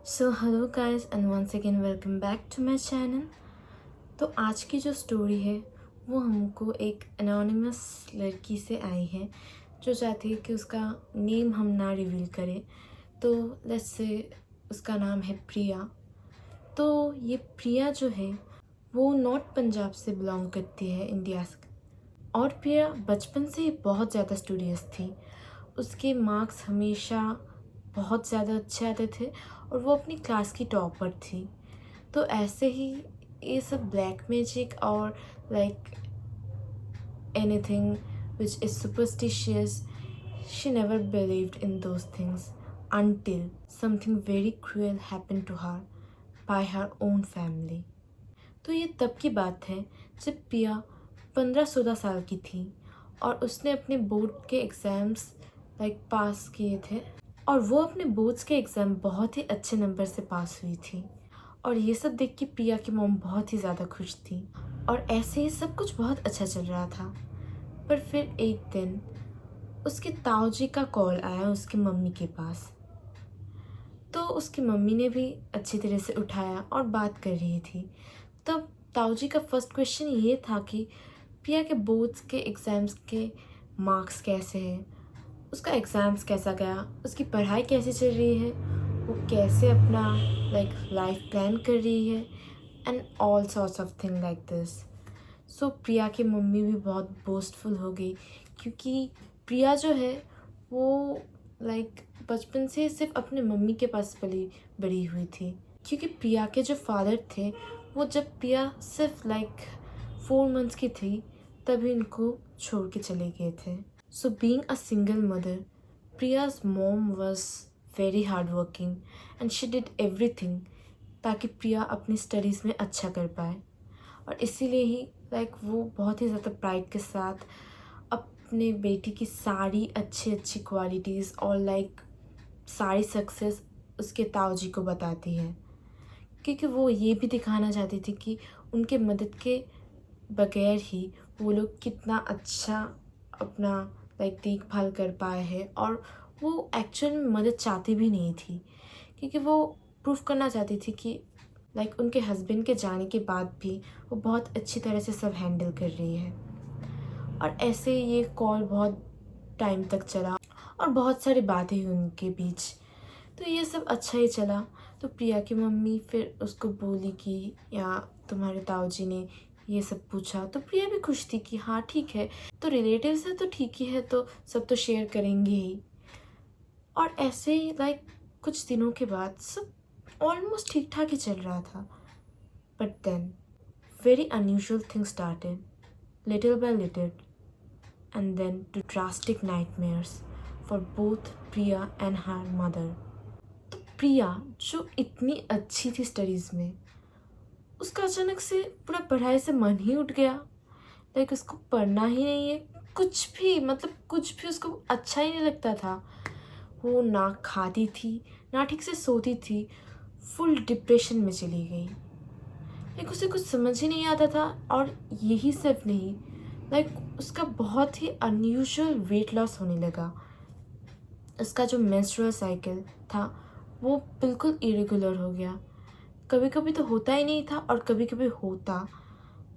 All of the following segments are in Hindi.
So hello guys and once again welcome back to my channel. तो आज की जो स्टोरी है वो हमको एक एनोनिमस लड़की से आई है जो चाहती है कि उसका नेम हम ना रिवील करें। तो लेट्स से उसका नाम है प्रिया। तो ये प्रिया जो है वो नॉर्थ पंजाब से बिलोंग करती है, इंडिया से। और प्रिया बचपन से ही बहुत ज़्यादा स्टूडियस थी। उसके मार्क्स हमेशा बहुत ज़्यादा अच्छे आते थे और वो अपनी क्लास की टॉपर थी। तो ऐसे ही ये सब ब्लैक मैजिक और like anything which is superstitious, she never believed in those things until something very cruel happened to her by her own family. तो ये तब की बात है जब पिया 15-16 साल की थी और उसने अपने बोर्ड के एग्ज़ाम्स पास किए थे। और वो अपने बोर्ड्स के एग्ज़ाम बहुत ही अच्छे नंबर से पास हुई थी। और ये सब देख के पिया की मॉम बहुत ही ज़्यादा खुश थी और ऐसे ही सब कुछ बहुत अच्छा चल रहा था। पर फिर एक दिन उसके ताऊजी का कॉल आया उसकी मम्मी के पास। तो उसकी मम्मी ने भी अच्छी तरह से उठाया और बात कर रही थी। तब ताऊजी का फर्स्ट क्वेश्चन ये था कि पिया के बोर्ड्स के एग्ज़ाम्स के मार्क्स कैसे हैं, उसका एग्ज़ाम्स कैसा गया, उसकी पढ़ाई कैसे चल रही है, वो कैसे अपना लाइफ प्लान कर रही है and all sorts of thing like this. So Priya की मम्मी भी बहुत बोस्टफुल हो गई क्योंकि प्रिया जो है वो बचपन से सिर्फ अपने मम्मी के पास पली बड़ी हुई थी। क्योंकि प्रिया के जो फादर थे वो जब प्रिया सिर्फ 4 मंथ्स की थी तभी इनको छोड़ के चले गए थे। So being a single mother, Priya's mom was very hard working and she did everything ताकि प्रिया अपनी स्टडीज़ में अच्छा कर पाए। और इसीलिए ही वो बहुत ही ज़्यादा प्राइड के साथ अपने बेटी की सारी अच्छी अच्छी क्वालिटीज़ और सारी सक्सेस उसके ताऊजी को बताती है। क्योंकि वो ये भी दिखाना चाहती थी कि उनके मदद के बगैर ही वो लोग कितना अच्छा अपना देखभाल कर पाए हैं। और वो एक्चुअल में मदद चाहती भी नहीं थी क्योंकि वो प्रूफ करना चाहती थी कि उनके हस्बैंड के जाने के बाद भी वो बहुत अच्छी तरह से सब हैंडल कर रही है। और ऐसे ये कॉल बहुत टाइम तक चला और बहुत सारी बातें हुई उनके बीच। तो ये सब अच्छा ही चला। तो प्रिया की मम्मी फिर उसको बोली कि या तुम्हारे ताऊजी ने ये सब पूछा। तो प्रिया भी खुश थी कि हाँ ठीक है, तो रिलेटिव्स है तो ठीक ही है, तो सब तो शेयर करेंगे ही। और ऐसे ही कुछ दिनों के बाद सब ऑलमोस्ट ठीक ठाक ही चल रहा था। But then very unusual things started, little by little, and then to drastic nightmares for both Priya and her mother. तो प्रिया जो इतनी अच्छी थी स्टडीज़ में, उसका अचानक से पूरा पढ़ाई से मन ही उठ गया। उसको पढ़ना ही नहीं है, कुछ भी कुछ भी उसको अच्छा ही नहीं लगता था। वो ना खाती थी ना ठीक से सोती थी, फुल डिप्रेशन में चली गई। उसे कुछ समझ ही नहीं आता था। और यही सिर्फ नहीं, उसका बहुत ही अनयूजुअल वेट लॉस होने लगा। उसका जो मेंस्ट्रुअल साइकिल था वो बिल्कुल इरेगुलर हो गया। कभी कभी तो होता ही नहीं था और कभी कभी होता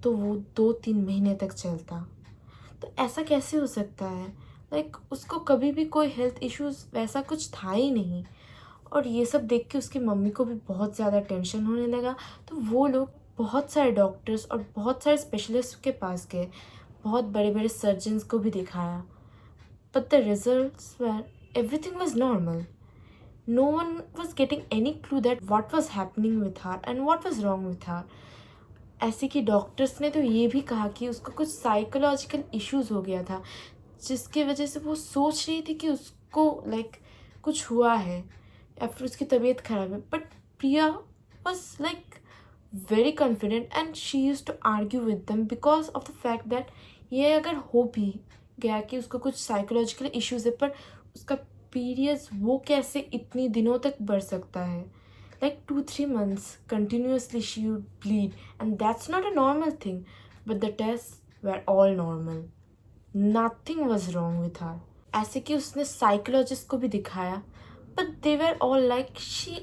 तो वो 2-3 महीने तक चलता। तो ऐसा कैसे हो सकता है? उसको कभी भी कोई हेल्थ इश्यूज़ वैसा कुछ था ही नहीं। और ये सब देख के उसकी मम्मी को भी बहुत ज़्यादा टेंशन होने लगा। तो वो लोग बहुत सारे डॉक्टर्स और बहुत सारे स्पेशलिस्ट के पास गए, बहुत बड़े बड़े सर्जन्स को भी दिखाया। But the results were everything was normal. No one was getting any clue that what was happening with her and what was wrong with her. ऐसे कि डॉक्टर्स ने तो ये भी कहा कि उसको कुछ साइकोलॉजिकल इश्यूज हो गया था जिसकी वजह से वो सोच रही थी कि उसको कुछ हुआ है या फिर उसकी तबीयत खराब है। But Priya was very confident and she use to argue with them because of the fact that ये अगर हो भी गया कि उसको कुछ साइकोलॉजिकल इश्यूज है, पर उसका पीरियड्स वो कैसे इतनी दिनों तक बढ़ सकता है। 2-3 months continuously she would bleed, and that's not a normal thing. But the tests were all normal. Nothing was wrong with her. ऐसे कि उसने साइकोलॉजिस्ट को भी दिखाया, but they were all like she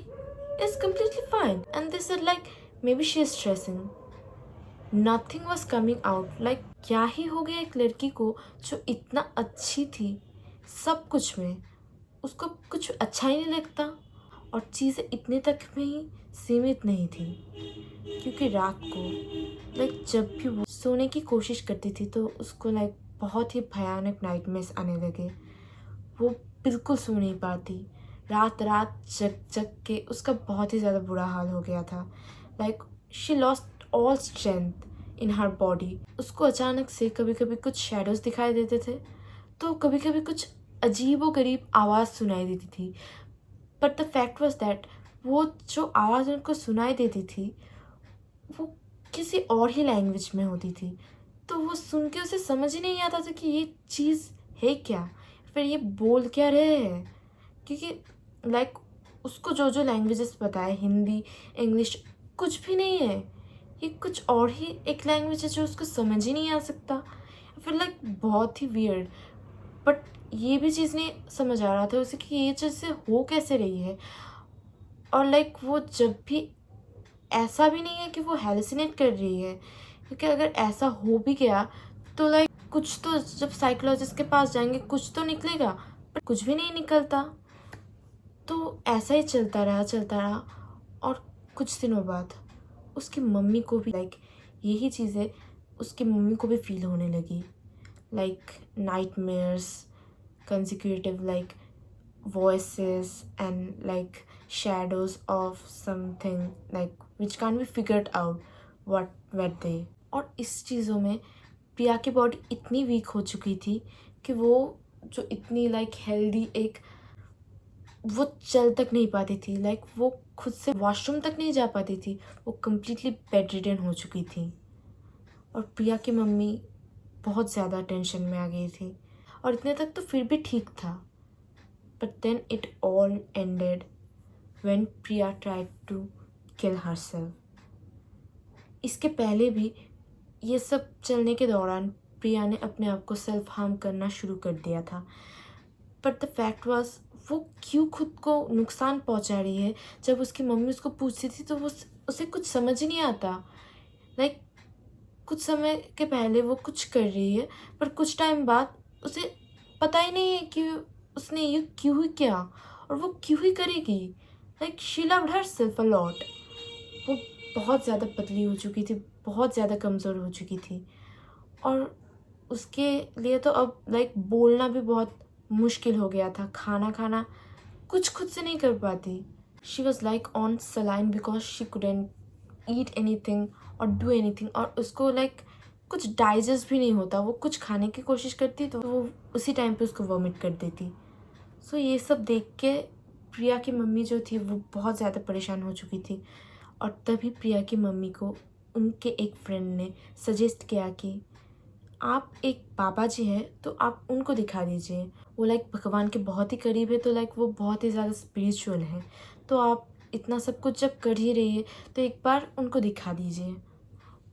is completely fine. And they said like maybe she is stressing. Nothing was coming out. Like क्या ही हो गया एक लड़की को जो इतना अच्छी थी सब कुछ में, उसको कुछ अच्छा ही नहीं लगता और चीज़ें इतने तक में ही सीमित नहीं थी। क्योंकि रात को लाइक जब भी वो सोने की कोशिश करती थी तो उसको लाइक बहुत ही भयानक नाइटमेयर्स आने लगे। वो बिल्कुल सो नहीं पाती, रात रात जग जग के उसका बहुत ही ज़्यादा बुरा हाल हो गया था। Like she lost all strength in her body. उसको अचानक से कभी कभी कुछ शेडोज दिखाई देते थे तो कभी कभी कुछ अजीब व गरीब आवाज़ सुनाई देती थी। But the fact was that वो जो आवाज़ उनको सुनाई देती थी वो किसी और ही लैंग्वेज में होती थी। तो वो सुन के उसे समझ ही नहीं आता था कि ये चीज़ है क्या, फिर ये बोल क्या रहे हैं। क्योंकि लाइक उसको जो जो लैंग्वेजेस पता है, हिंदी, इंग्लिश, कुछ भी नहीं है। ये कुछ और ही एक लैंग्वेज है जो उसको समझ ही नहीं आ सकता। फिर लाइक बहुत ही वियर्ड। बट ये भी चीज़ नहीं समझ आ रहा था उसे कि ये चीज़ से हो कैसे रही है। और लाइक वो जब भी, ऐसा भी नहीं है कि वो हेलुसिनेट कर रही है, क्योंकि अगर ऐसा हो भी गया तो लाइक कुछ तो, जब साइकोलॉजिस्ट के पास जाएंगे कुछ तो निकलेगा, बट कुछ भी नहीं निकलता। तो ऐसा ही चलता रहा और कुछ दिनों बाद उसकी मम्मी को भी लाइक यही चीज़ें उसकी मम्मी को भी फील होने लगी। Like nightmares, consecutive like voices and like shadows of something like which can't be figured out what were they। और इस चीज़ों में प्रिया की बॉडी इतनी वीक हो चुकी थी कि वो जो इतनी लाइक हेल्दी एक, वो चल तक नहीं पाती थी। लाइक वो खुद से वॉशरूम तक नहीं जा पाती थी, वो कम्प्लीटली बेड रिडन हो चुकी थी। और प्रिया की मम्मी बहुत ज़्यादा टेंशन में आ गई थी। और इतने तक तो फिर भी ठीक था, but then it all ended when Priya tried to kill herself. इसके पहले भी ये सब चलने के दौरान प्रिया ने अपने आप को सेल्फ हार्म करना शुरू कर दिया था। बट द फैक्ट वाज वो क्यों खुद को नुकसान पहुंचा रही है। जब उसकी मम्मी उसको पूछती थी तो वो उसे कुछ समझ ही नहीं आता। लाइक कुछ समय के पहले वो कुछ कर रही है, पर कुछ टाइम बाद उसे पता ही नहीं है कि उसने ये क्यों ही किया और वो क्यों ही करेगी। Like she loved herself a lot. वो बहुत ज़्यादा पतली हो चुकी थी, बहुत ज़्यादा कमज़ोर हो चुकी थी और उसके लिए तो अब लाइक बोलना भी बहुत मुश्किल हो गया था। खाना खाना कुछ खुद से नहीं कर पाती। She was like on saline because she couldn't eat anything और डू एनीथिंग। और उसको लाइक कुछ डाइजेस्ट भी नहीं होता। वो कुछ खाने की कोशिश करती तो वो उसी टाइम पे उसको वॉमिट कर देती। सो ये सब देख के प्रिया की मम्मी जो थी वो बहुत ज़्यादा परेशान हो चुकी थी। और तभी प्रिया की मम्मी को उनके एक फ्रेंड ने सजेस्ट किया कि आप एक बाबा जी हैं तो आप उनको दिखा दीजिए। वो लाइक भगवान के बहुत ही करीब है, तो लाइक वो बहुत ही ज़्यादा स्पिरिचुअल हैं। तो आप इतना सब कुछ जब कर ही रही है तो एक बार उनको दिखा दीजिए।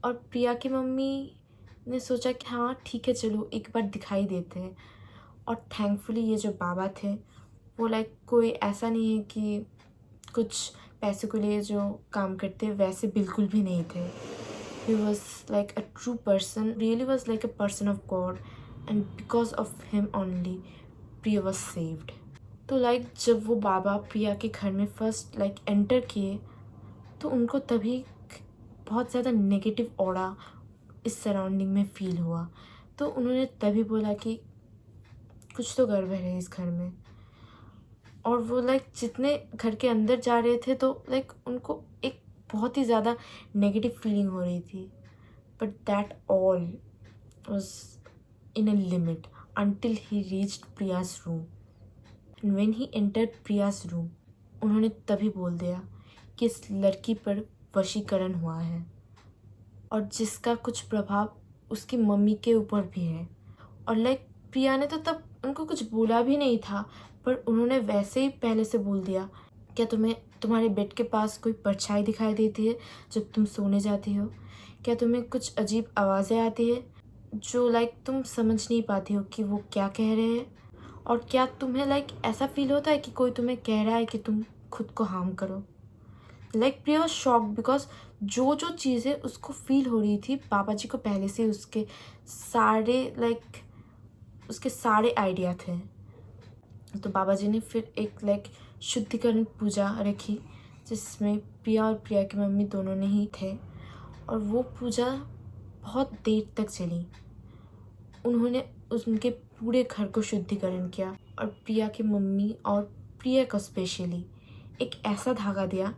और प्रिया की मम्मी ने सोचा कि हाँ ठीक है, चलो एक बार दिखाई देते हैं। और थैंकफुली ये जो बाबा थे वो लाइक कोई ऐसा नहीं है कि कुछ पैसे को लिए जो काम करते, वैसे बिल्कुल भी नहीं थे। He was like a true person, really was like a person of God, and because of him only Priya was saved। तो लाइक जब वो बाबा प्रिया के घर में फर्स्ट लाइक एंटर किए तो उनको तभी बहुत ज़्यादा नेगेटिव ऑरा इस सराउंडिंग में फील हुआ। तो उन्होंने तभी बोला कि कुछ तो गड़बड़ है इस घर में। और वो लाइक जितने घर के अंदर जा रहे थे तो लाइक उनको एक बहुत ही ज़्यादा नेगेटिव फीलिंग हो रही थी। But that all was in a limit until he reached Priya's room. And when he entered Priya's room, उन्होंने तभी बोल दिया कि इस लड़की पर वशीकरण हुआ है और जिसका कुछ प्रभाव उसकी मम्मी के ऊपर भी है। और लाइक प्रिया ने तो तब उनको कुछ बोला भी नहीं था, पर उन्होंने वैसे ही पहले से बोल दिया, क्या तुम्हें तुम्हारे बेड के पास कोई परछाई दिखाई देती है जब तुम सोने जाती हो? क्या तुम्हें कुछ अजीब आवाज़ें आती है जो लाइक तुम समझ नहीं पाती हो कि वो क्या कह रहे हैं? और क्या तुम्हें लाइक ऐसा फील होता है कि कोई तुम्हें कह रहा है कि तुम खुद को हार्म करो? Like Priya was shocked because जो जो चीज़ें उसको फील हो रही थी बाबा जी को पहले से उसके सारे आइडिया थे। तो बाबा जी ने फिर एक शुद्धिकरण पूजा रखी जिसमें प्रिया और प्रिया की मम्मी दोनों ने ही थे, और वो पूजा बहुत देर तक चली। उन्होंने उनके पूरे घर को शुद्धिकरण किया और प्रिया की मम्मी और प्रिया को स्पेशली एक ऐसा धागा दिया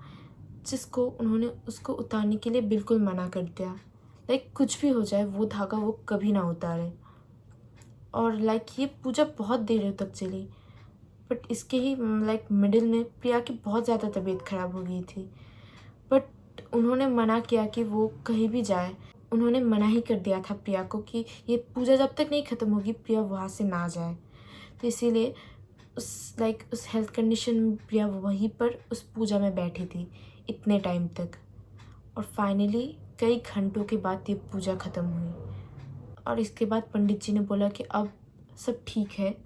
जिसको उन्होंने उसको उतारने के लिए बिल्कुल मना कर दिया। कुछ भी हो जाए वो धागा वो कभी ना उतारे। और ये पूजा बहुत देर तक चली, बट इसके ही मिडिल में प्रिया की बहुत ज़्यादा तबीयत ख़राब हो गई थी। बट उन्होंने मना किया कि वो कहीं भी जाए। उन्होंने मना ही कर दिया था प्रिया को कि ये पूजा जब तक नहीं ख़त्म होगी प्रिया वहाँ से ना जाए। तो इसीलिए उस हेल्थ कंडीशन में प्रिया वहीं पर उस पूजा में बैठी थी इतने टाइम तक। और फाइनली कई घंटों के बाद ये पूजा ख़त्म हुई, और इसके बाद पंडित जी ने बोला कि अब सब ठीक है,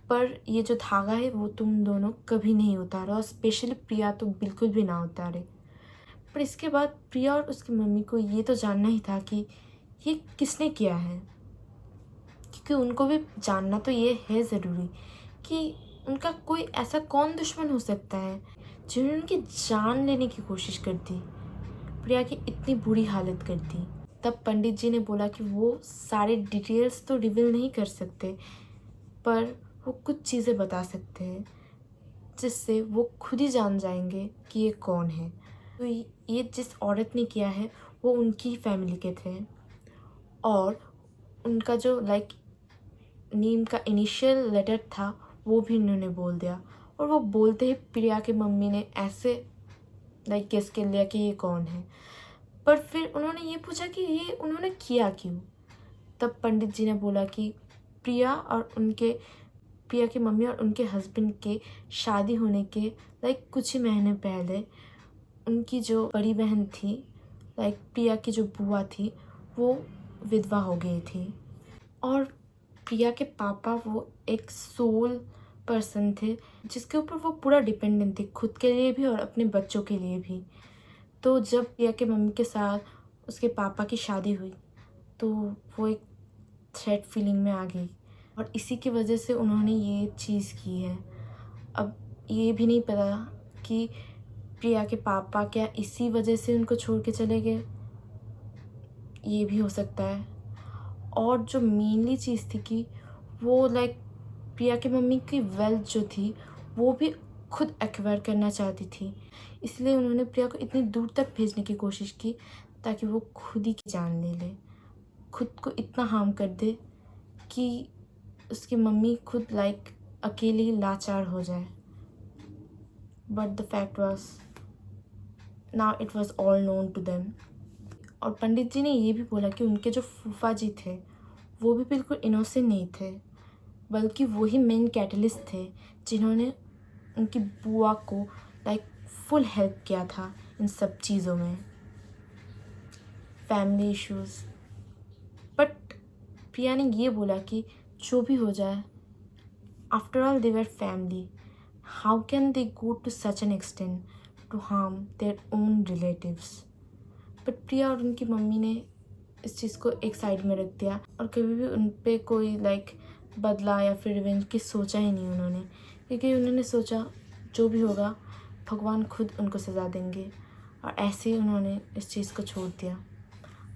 पर ये जो धागा है वो तुम दोनों कभी नहीं उतारो, और स्पेशली प्रिया तो बिल्कुल भी ना उतारे। पर इसके बाद प्रिया और उसकी मम्मी को ये तो जानना ही था कि ये किसने किया है, क्योंकि उनको भी जानना तो ये है ज़रूरी कि उनका कोई ऐसा कौन दुश्मन हो सकता है जिन्होंने उनकी जान लेने की कोशिश कर दी, प्रिया की इतनी बुरी हालत कर दी। तब पंडित जी ने बोला कि वो सारे डिटेल्स तो रिवील नहीं कर सकते, पर वो कुछ चीज़ें बता सकते हैं जिससे वो खुद ही जान जाएंगे कि ये कौन है। तो ये जिस औरत ने किया है वो उनकी ही फैमिली के थे, और उनका जो नेम का इनिशियल लेटर था वो भी उन्होंने बोल दिया। और वो बोलते ही प्रिया की मम्मी ने ऐसे गेस कर लिया कि ये कौन है। पर फिर उन्होंने ये पूछा कि ये उन्होंने किया क्यों। तब पंडित जी ने बोला कि प्रिया की मम्मी और उनके हस्बैंड के शादी होने के कुछ ही महीने पहले उनकी जो बड़ी बहन थी, प्रिया की जो बुआ थी, वो विधवा हो गई थी। और प्रिया के पापा वो एक सोल पर्सन थे जिसके ऊपर वो पूरा डिपेंडेंट थे, खुद के लिए भी और अपने बच्चों के लिए भी। तो जब प्रिया के मम्मी के साथ उसके पापा की शादी हुई तो वो एक थ्रेट फीलिंग में आ गई, और इसी की वजह से उन्होंने ये चीज़ की है। अब ये भी नहीं पता कि प्रिया के पापा क्या इसी वजह से उनको छोड़ के चले गए, ये भी हो सकता है। और जो मेनली चीज़ थी कि वो प्रिया की मम्मी की वेल्थ जो थी वो भी खुद एक्वायर करना चाहती थी, इसलिए उन्होंने प्रिया को इतनी दूर तक भेजने की कोशिश की ताकि वो खुद ही की जान ले ले, खुद को इतना हार्म कर दे कि उसकी मम्मी खुद अकेली लाचार हो जाए। But the fact was now it was all known to them. और पंडित जी ने ये भी बोला कि उनके जो फूफा जी थे वो भी बिल्कुल इनोसेंट नहीं थे, बल्कि वही मेन कैटलिस्ट थे जिन्होंने उनकी बुआ को फुल हेल्प किया था इन सब चीज़ों में, फैमिली इश्यूज़। बट प्रिया ने ये बोला कि जो भी हो जाए, after all they were family, how can they go to such an extent to harm their own relatives. But Priya और उनकी मम्मी ने इस चीज़ को एक साइड में रख दिया, और कभी भी उन पे कोई बदला या फिर रिवेंज की सोचा ही नहीं उन्होंने, क्योंकि उन्होंने सोचा जो भी होगा भगवान खुद उनको सज़ा देंगे, और ऐसे ही उन्होंने इस चीज़ को छोड़ दिया।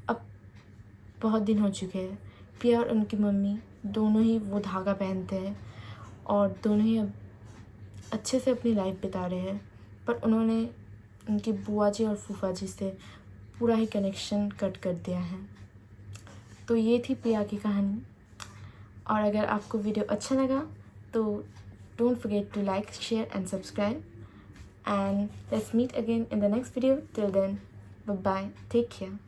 अब बहुत दिन हो चुके हैं, प्रिया और उनकी मम्मी दोनों ही वो धागा पहनते हैं और दोनों ही अब अच्छे से अपनी लाइफ बिता रहे हैं, पर उन्होंने उनकी बुआ जी और फूफा जी से पूरा ही कनेक्शन कट कर दिया है। तो ये थी प्रिया की कहानी, और अगर आपको वीडियो अच्छा लगा तो don't forget to like, share and subscribe, and let's meet again in the next video. Till then, bye bye, take care.